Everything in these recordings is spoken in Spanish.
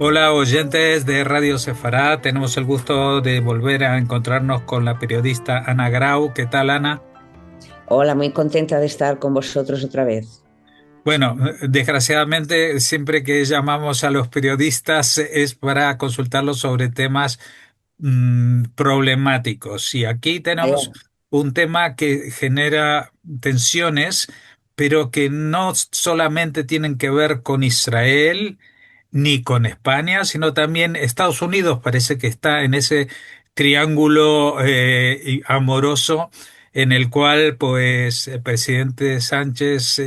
Hola oyentes de Radio Sefará, tenemos el gusto de volver a encontrarnos con la periodista Ana Grau. ¿Qué tal, Ana? Hola, muy contenta de estar con vosotros otra vez. Bueno, desgraciadamente siempre que llamamos a los periodistas es para consultarlos sobre temas problemáticos. Y aquí tenemos Vaya. un tema que genera tensiones, pero que no solamente tienen que ver con Israel ni con España, sino también Estados Unidos parece que está en ese triángulo amoroso en el cual pues el presidente Sánchez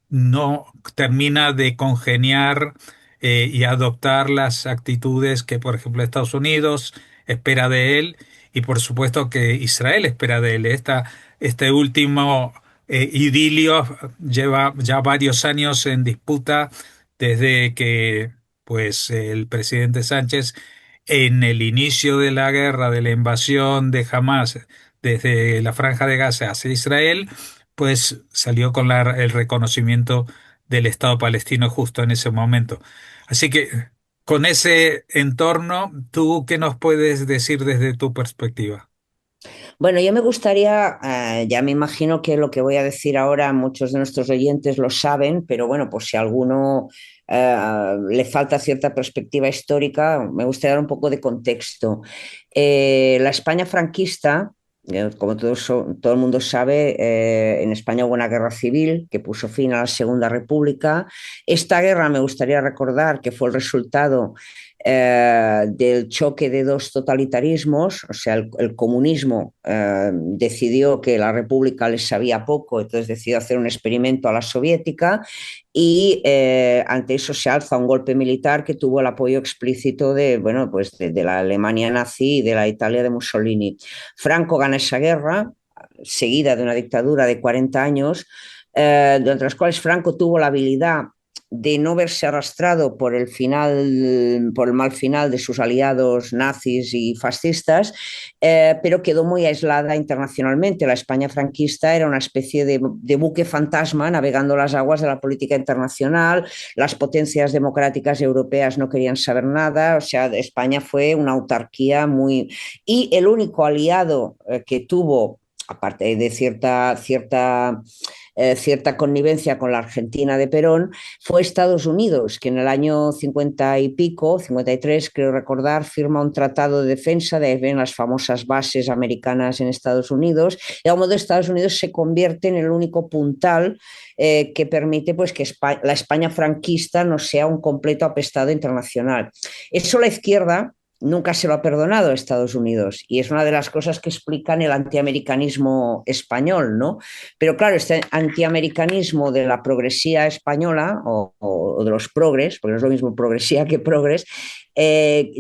no termina de congeniar y adoptar las actitudes que, por ejemplo, Estados Unidos espera de él y, por supuesto, que Israel espera de él. Este último idilio lleva ya varios años en disputa desde que, pues, el presidente Sánchez, en el inicio de la guerra, de la invasión de Hamás desde la Franja de Gaza hacia Israel, pues salió con el reconocimiento del Estado palestino justo en ese momento. Así que con ese entorno, ¿tú qué nos puedes decir desde tu perspectiva? Bueno, yo me gustaría, ya me imagino que lo que voy a decir ahora muchos de nuestros oyentes lo saben, pero bueno, pues si a alguno le falta cierta perspectiva histórica, me gustaría dar un poco de contexto. La España franquista, como todo el mundo sabe, en España hubo una guerra civil que puso fin a la Segunda República. Esta guerra me gustaría recordar que fue el resultado del choque de dos totalitarismos, o sea, el comunismo decidió que la república les sabía poco, entonces decidió hacer un experimento a la soviética y ante eso se alza un golpe militar que tuvo el apoyo explícito de, bueno, pues de la Alemania nazi y de la Italia de Mussolini. Franco gana esa guerra, seguida de una dictadura de 40 años, durante las cuales Franco tuvo la habilidad de no verse arrastrado por el final, por el mal final de sus aliados nazis y fascistas, pero quedó muy aislada internacionalmente. La España franquista era una especie de buque fantasma navegando las aguas de la política internacional. Las potencias democráticas europeas no querían saber nada. O sea, España fue una autarquía muy... Y el único aliado que tuvo, aparte de cierta connivencia con la Argentina de Perón, fue Estados Unidos, que en el año 50 y pico, 53, creo recordar, firma un tratado de defensa, de ahí ven las famosas bases americanas en Estados Unidos, y a modo de Estados Unidos se convierte en el único puntal que permite pues, que la España franquista no sea un completo apestado internacional. Eso la izquierda nunca se lo ha perdonado a Estados Unidos y es una de las cosas que explican el antiamericanismo español, ¿no? Pero claro, este antiamericanismo de la progresía española o de los progres, porque no es lo mismo progresía que progres,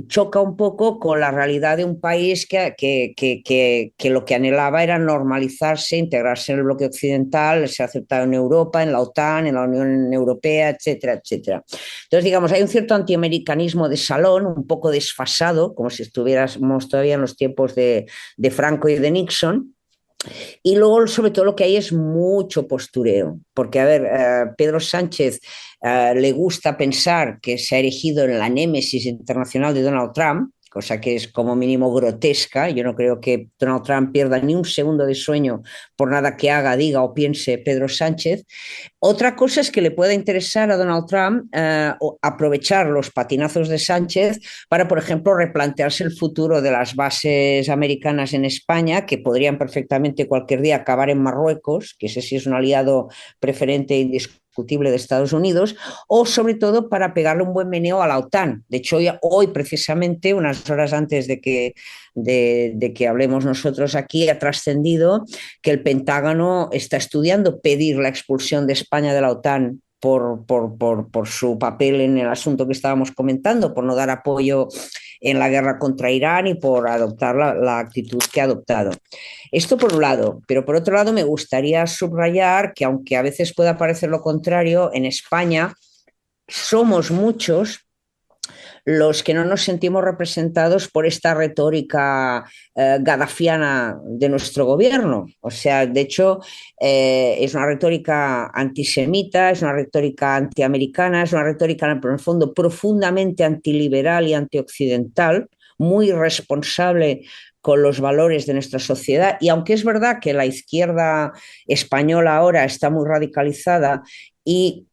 choca un poco con la realidad de un país que lo que anhelaba era normalizarse, integrarse en el bloque occidental, ser aceptado en Europa, en la OTAN, en la Unión Europea, etcétera, etcétera. Entonces, digamos, hay un cierto antiamericanismo de salón, un poco desfasado, como si estuviéramos todavía en los tiempos de Franco y de Nixon, y luego, sobre todo, lo que hay es mucho postureo, porque, a ver, Pedro Sánchez le gusta pensar que se ha erigido en la némesis internacional de Donald Trump, cosa que es como mínimo grotesca. Yo no creo que Donald Trump pierda ni un segundo de sueño por nada que haga, diga o piense Pedro Sánchez. Otra cosa es que le pueda interesar a Donald Trump aprovechar los patinazos de Sánchez para, por ejemplo, replantearse el futuro de las bases americanas en España, que podrían perfectamente cualquier día acabar en Marruecos, que ese sí es un aliado preferente e indiscutible de Estados Unidos, o sobre todo para pegarle un buen meneo a la OTAN. De hecho, hoy precisamente, unas horas antes de que hablemos nosotros aquí, ha trascendido que el Pentágono está estudiando pedir la expulsión de España de la OTAN por su papel en el asunto que estábamos comentando, por no dar apoyo en la guerra contra Irán y por adoptar la actitud que ha adoptado. Esto por un lado, pero por otro lado me gustaría subrayar que aunque a veces pueda parecer lo contrario, en España somos muchos los que no nos sentimos representados por esta retórica gaddafiana de nuestro gobierno. O sea, de hecho, es una retórica antisemita, es una retórica antiamericana, es una retórica, en el fondo, profundamente antiliberal y antioccidental, muy responsable con los valores de nuestra sociedad. Y aunque es verdad que la izquierda española ahora está muy radicalizada y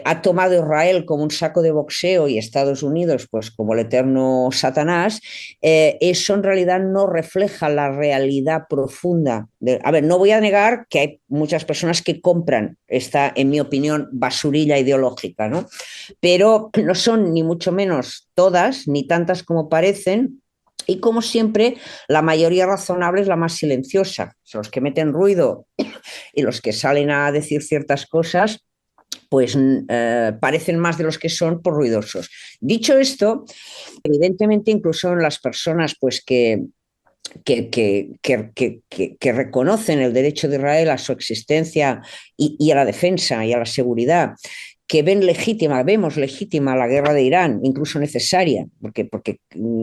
ha tomado Israel como un saco de boxeo y Estados Unidos pues como el eterno Satanás, eso en realidad no refleja la realidad profunda. A ver, no voy a negar que hay muchas personas que compran esta, en mi opinión, basurilla ideológica, ¿no? Pero no son ni mucho menos todas, ni tantas como parecen. Y como siempre, la mayoría razonable es la más silenciosa. Son los que meten ruido y los que salen a decir ciertas cosas pues parecen más de los que son por ruidosos. Dicho esto, evidentemente incluso en las personas pues que reconocen el derecho de Israel a su existencia y a la defensa y a la seguridad, que vemos legítima la guerra de Irán, incluso necesaria, porque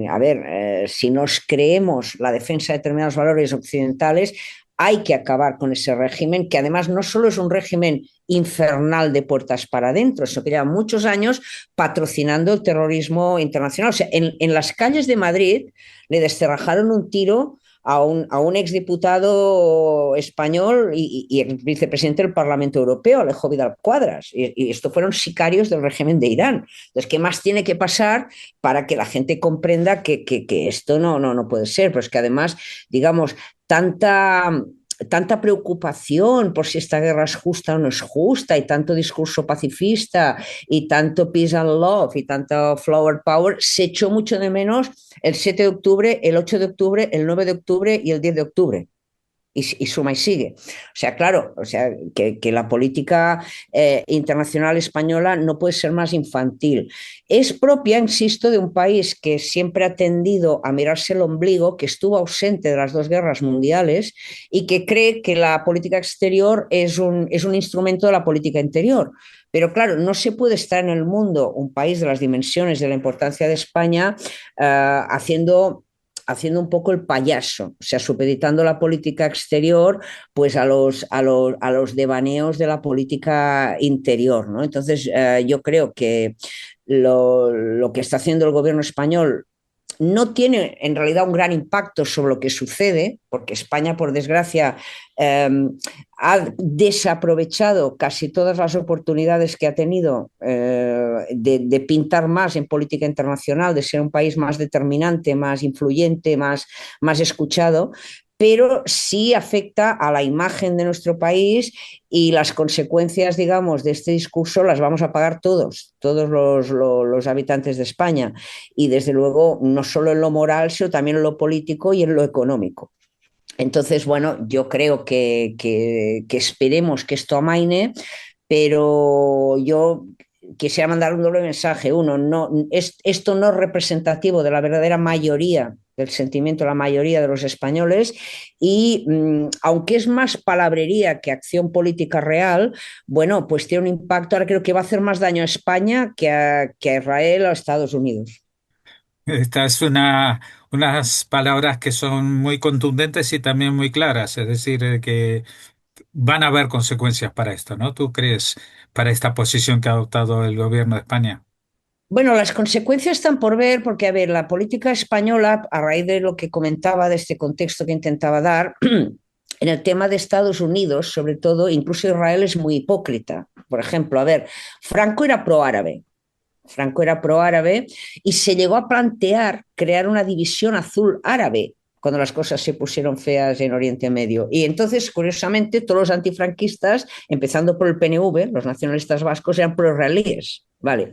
a ver, si nos creemos la defensa de determinados valores occidentales, hay que acabar con ese régimen, que además no solo es un régimen infernal de puertas para adentro, sino que lleva muchos años patrocinando el terrorismo internacional. O sea, en las calles de Madrid le descerrajaron un tiro a un exdiputado español y ex vicepresidente del Parlamento Europeo, Alejo Vidal Cuadras. Y esto fueron sicarios del régimen de Irán. Entonces, ¿qué más tiene que pasar para que la gente comprenda que esto no puede ser? Pues que además, digamos, tanta preocupación por si esta guerra es justa o no es justa, y tanto discurso pacifista, y tanto peace and love, y tanto flower power, se echó mucho de menos el 7 de octubre, el 8 de octubre, el 9 de octubre y el 10 de octubre. Y suma y sigue. O sea, claro, o sea, que la política internacional española no puede ser más infantil. Es propia, insisto, de un país que siempre ha tendido a mirarse el ombligo, que estuvo ausente de las dos guerras mundiales y que cree que la política exterior es un instrumento de la política interior. Pero claro, no se puede estar en el mundo, un país de las dimensiones de la importancia de España, haciendo un poco el payaso, o sea, supeditando la política exterior pues a los devaneos de la política interior, ¿no? Entonces, yo creo que lo que está haciendo el gobierno español no tiene en realidad un gran impacto sobre lo que sucede, porque España, por desgracia, eh, ha desaprovechado casi todas las oportunidades que ha tenido de pintar más en política internacional, de ser un país más determinante, más influyente, más escuchado, pero sí afecta a la imagen de nuestro país, y las consecuencias, digamos, de este discurso las vamos a pagar todos los habitantes de España, y desde luego no solo en lo moral, sino también en lo político y en lo económico. Entonces, bueno, yo creo que esperemos que esto amaine, pero yo quisiera mandar un doble mensaje. Uno, esto no es representativo de la verdadera mayoría, del sentimiento de la mayoría de los españoles, y aunque es más palabrería que acción política real, bueno, pues tiene un impacto. Ahora creo que va a hacer más daño a España que a Israel o a Estados Unidos. Esta es unas palabras que son muy contundentes y también muy claras, es decir, que van a haber consecuencias para esto, ¿no? ¿Tú crees para esta posición que ha adoptado el gobierno de España? Bueno, las consecuencias están por ver, porque, a ver, la política española, a raíz de lo que comentaba, de este contexto que intentaba dar, en el tema de Estados Unidos, sobre todo, incluso Israel es muy hipócrita. Por ejemplo, a ver, Franco era proárabe. Franco era proárabe y se llegó a plantear crear una división azul árabe cuando las cosas se pusieron feas en Oriente Medio. Y entonces, curiosamente, todos los antifranquistas, empezando por el PNV, los nacionalistas vascos, eran pro-israelíes. Vale.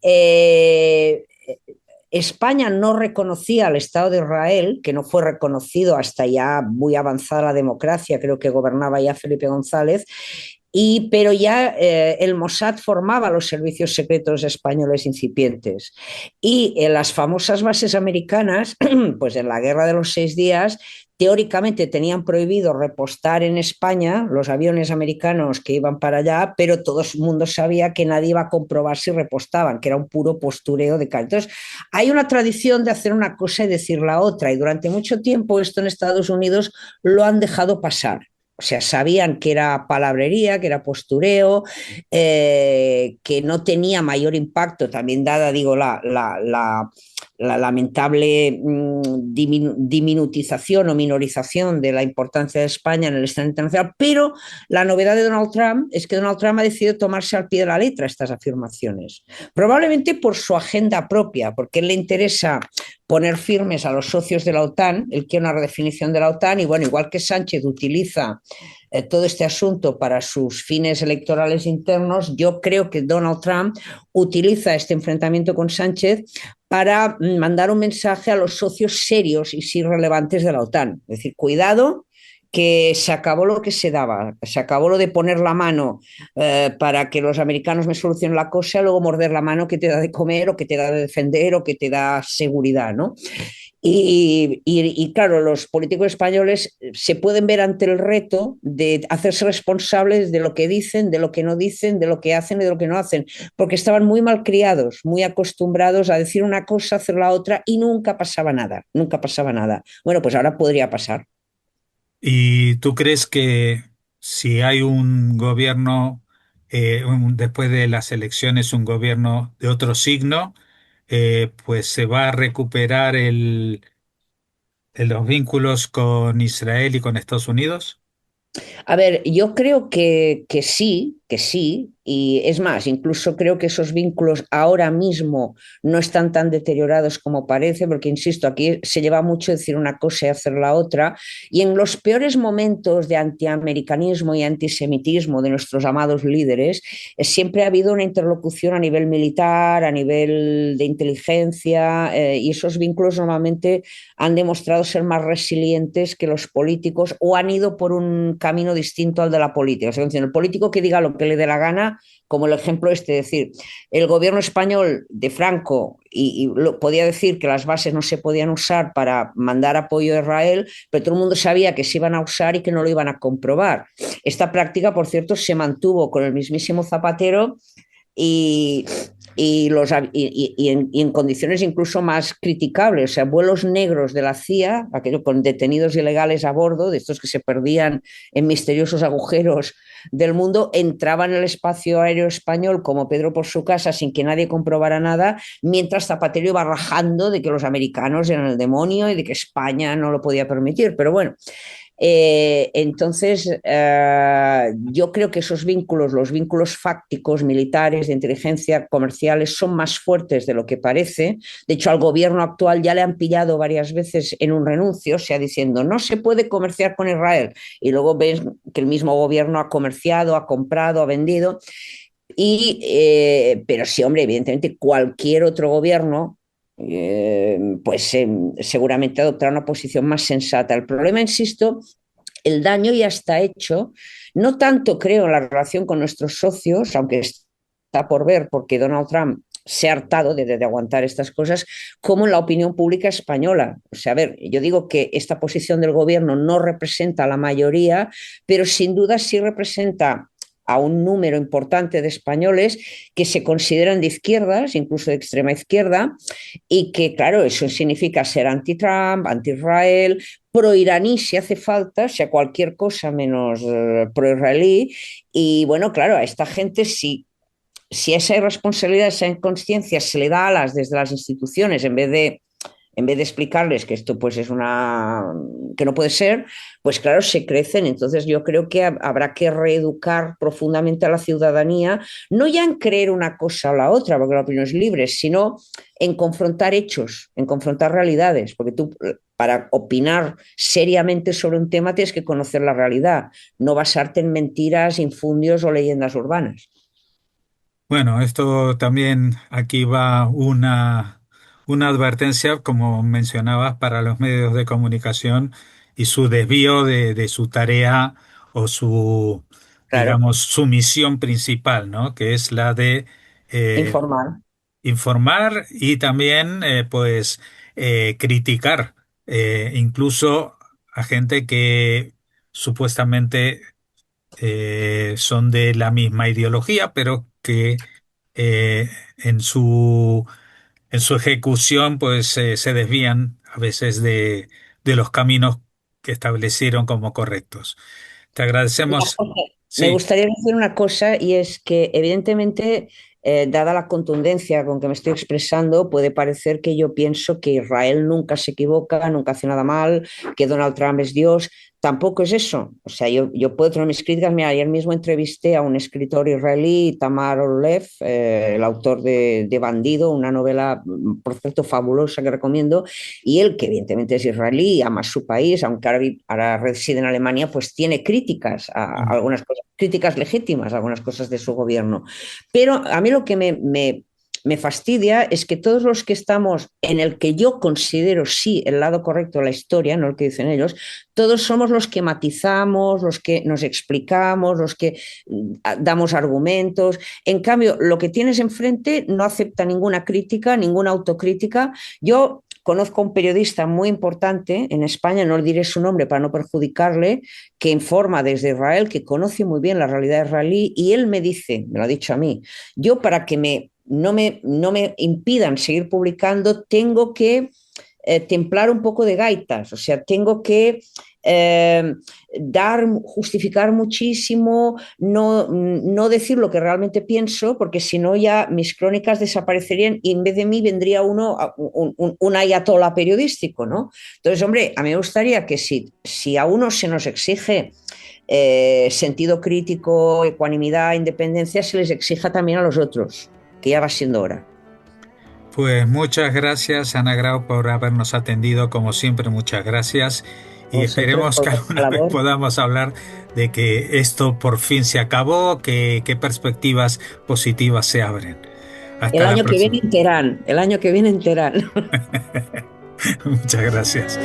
Eh, España no reconocía al Estado de Israel, que no fue reconocido hasta ya muy avanzada la democracia, creo que gobernaba ya Felipe González, pero ya el Mossad formaba los servicios secretos españoles incipientes. Y en las famosas bases americanas, pues en la Guerra de los 6 días, teóricamente tenían prohibido repostar en España los aviones americanos que iban para allá, pero todo el mundo sabía que nadie iba a comprobar si repostaban, que era un puro postureo de cara. Entonces, hay una tradición de hacer una cosa y decir la otra, y durante mucho tiempo esto en Estados Unidos lo han dejado pasar. O sea, sabían que era palabrería, que era postureo, que no tenía mayor impacto, también dada, digo, la lamentable diminutización o minorización de la importancia de España en el escenario internacional, pero la novedad de Donald Trump es que Donald Trump ha decidido tomarse al pie de la letra estas afirmaciones, probablemente por su agenda propia, porque él le interesa poner firmes a los socios de la OTAN, él quiere una redefinición de la OTAN y bueno, igual que Sánchez utiliza todo este asunto para sus fines electorales internos, yo creo que Donald Trump utiliza este enfrentamiento con Sánchez para mandar un mensaje a los socios serios y sí relevantes de la OTAN. Es decir, cuidado, que se acabó lo que se daba, se acabó lo de poner la mano para que los americanos me solucionen la cosa, luego morder la mano que te da de comer o que te da de defender o que te da seguridad, ¿no? Claro, los políticos españoles se pueden ver ante el reto de hacerse responsables de lo que dicen, de lo que no dicen, de lo que hacen y de lo que no hacen, porque estaban muy mal criados, muy acostumbrados a decir una cosa, hacer la otra y nunca pasaba nada, nunca pasaba nada. Bueno, pues ahora podría pasar. ¿Y tú crees que si hay un gobierno, después de las elecciones, un gobierno de otro signo, pues se va a recuperar los vínculos con Israel y con Estados Unidos? A ver, yo creo que sí, y es más, incluso creo que esos vínculos ahora mismo no están tan deteriorados como parece, porque insisto, aquí se lleva mucho decir una cosa y hacer la otra, y en los peores momentos de antiamericanismo y antisemitismo de nuestros amados líderes, siempre ha habido una interlocución a nivel militar, a nivel de inteligencia, y esos vínculos normalmente han demostrado ser más resilientes que los políticos o han ido por un camino distinto al de la política. O sea, el político que diga lo que le dé la gana, como el ejemplo este, es decir, el gobierno español de Franco podía decir que las bases no se podían usar para mandar apoyo a Israel, pero todo el mundo sabía que se iban a usar y que no lo iban a comprobar. Esta práctica, por cierto, se mantuvo con el mismísimo Zapatero y, y en condiciones incluso más criticables, o sea, vuelos negros de la CIA, aquello con detenidos ilegales a bordo, de estos que se perdían en misteriosos agujeros del mundo, entraban en el espacio aéreo español como Pedro por su casa sin que nadie comprobara nada, mientras Zapatero iba rajando de que los americanos eran el demonio y de que España no lo podía permitir. Pero bueno, yo creo que esos vínculos, los vínculos fácticos, militares, de inteligencia, comerciales, son más fuertes de lo que parece. De hecho, al gobierno actual ya le han pillado varias veces en un renuncio, o sea, diciendo no se puede comerciar con Israel. Y luego ves que el mismo gobierno ha comerciado, ha comprado, ha vendido. Pero sí, hombre, evidentemente cualquier otro gobierno pues seguramente adoptará una posición más sensata. El problema, insisto, el daño ya está hecho, no tanto creo en la relación con nuestros socios, aunque está por ver, porque Donald Trump se ha hartado de aguantar estas cosas, como en la opinión pública española. O sea, a ver, yo digo que esta posición del gobierno no representa a la mayoría, pero sin duda sí representa a un número importante de españoles que se consideran de izquierdas, incluso de extrema izquierda, y que, claro, eso significa ser anti-Trump, anti-Israel, pro-iraní si hace falta, o sea, cualquier cosa menos pro-israelí. Y bueno, claro, a esta gente si esa irresponsabilidad, esa inconsciencia se le da alas desde las instituciones en vez de explicarles que esto pues es una que no puede ser, pues claro, se crecen. Entonces yo creo que habrá que reeducar profundamente a la ciudadanía, no ya en creer una cosa o la otra, porque la opinión es libre, sino en confrontar hechos, en confrontar realidades, porque tú para opinar seriamente sobre un tema tienes que conocer la realidad, no basarte en mentiras, infundios o leyendas urbanas. Bueno, esto también aquí va una advertencia, como mencionabas, para los medios de comunicación y su desvío de su tarea o su, Claro, digamos, su misión principal, ¿no? Que es la de eh, informar. informar y también, pues, criticar, incluso a gente que supuestamente son de la misma ideología, pero que eh, en en su ejecución pues se desvían a veces de los caminos que establecieron como correctos. Te Mira, agradecemos. Jorge, me Sí, gustaría decir una cosa y es que evidentemente, dada la contundencia con que me estoy expresando, puede parecer que yo pienso que Israel nunca se equivoca, nunca hace nada mal, que Donald Trump es Dios. Tampoco es eso. O sea, yo puedo tener mis críticas. Mira, ayer mismo entrevisté a un escritor israelí, Tamar Orlev, el autor de Bandido, una novela, por cierto, fabulosa que recomiendo, y él, que evidentemente es israelí, ama su país, aunque ahora reside en Alemania, pues tiene críticas a algunas cosas, críticas legítimas a algunas cosas de su gobierno. Pero a mí lo que me fastidia es que todos los que estamos en el que yo considero sí el lado correcto de la historia, no el que dicen ellos, todos somos los que matizamos, los que nos explicamos, los que damos argumentos. En cambio, lo que tienes enfrente no acepta ninguna crítica, ninguna autocrítica. Yo conozco a un periodista muy importante en España, no le diré su nombre para no perjudicarle, que informa desde Israel, que conoce muy bien la realidad israelí, y él me dice, me lo ha dicho a mí, yo para que no me impidan seguir publicando, tengo que templar un poco de gaitas, o sea, tengo que eh, justificar muchísimo, no decir lo que realmente pienso, porque si no ya mis crónicas desaparecerían y en vez de mí vendría un ayatola periodístico, ¿no? Entonces, hombre, a mí me gustaría que si a uno se nos exige sentido crítico, ecuanimidad, independencia, se les exija también a los otros, que ya va siendo hora. pues muchas gracias, Ana Grau, por habernos atendido. Como siempre, muchas gracias. A Y vosotros esperemos por que vuestra alguna vez labor. podamos hablar de que esto por fin se acabó, que qué perspectivas positivas se abren. El Hasta la año que próxima. viene en Teherán, el año que viene en Teherán. Muchas gracias.